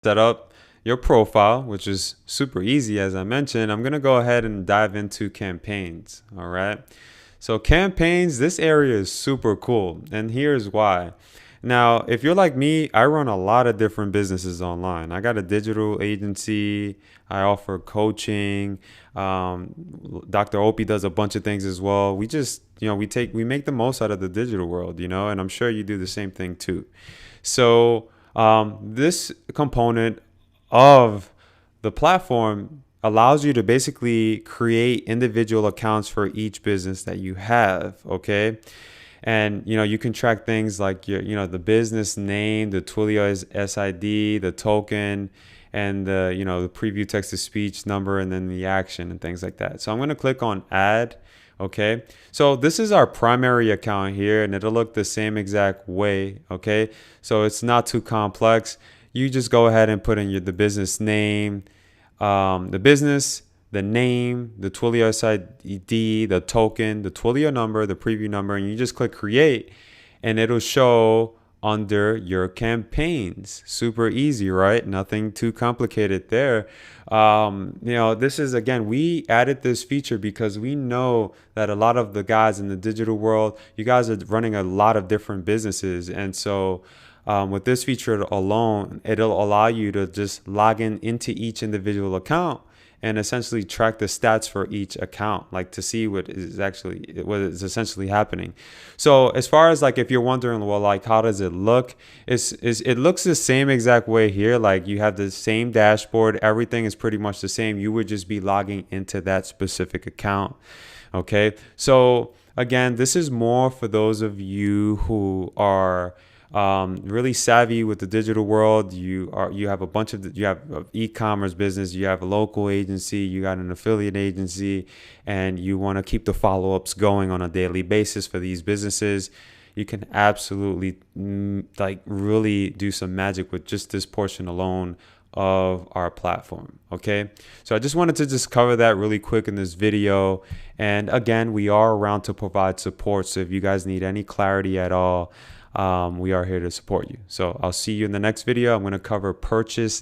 set up your profile, which is super easy. As I mentioned, I'm going to go ahead and dive into campaigns. All right. So campaigns, this area is super cool. And here's why. Now, if you're like me, I run a lot of different businesses online. I got a digital agency. I offer coaching. Dr. Opie does a bunch of things as well. We just, we make the most out of the digital world, and I'm sure you do the same thing too. So this component of the platform allows you to basically create individual accounts for each business that you have. Okay. And you can track things like the business name, the Twilio SID, the token, and the preview text to speech number, and then the action and things like that. So I'm going to click on add. Okay, so this is our primary account here, and it'll look the same exact way. Okay, so it's not too complex. You just go ahead and put in the business name, the business, the name, the Twilio ID, the token, the Twilio number, the preview number, and you just click create, and it'll show under your campaigns. Super easy, right? Nothing too complicated there. This is, again, we added this feature because we know that a lot of the guys in the digital world, you guys are running a lot of different businesses. And so with this feature alone, it'll allow you to just log into each individual account and essentially track the stats for each account, like to see what is essentially happening. So as far as like, if you're wondering, well, like, how does it look? It looks the same exact way here. Like, you have the same dashboard. Everything is pretty much the same. You would just be logging into that specific account. Okay. So again, this is more for those of you who are really savvy with the digital world. You have a bunch of you have e-commerce business, you have a local agency, you got an affiliate agency, and you want to keep the follow-ups going on a daily basis for these businesses. You can absolutely really do some magic with just this portion alone of our platform. Okay, so I just wanted to just cover that really quick in this video. And again, we are around to provide support, so if you guys need any clarity at all, we are here to support you. So I'll see you in the next video. I'm going to cover purchase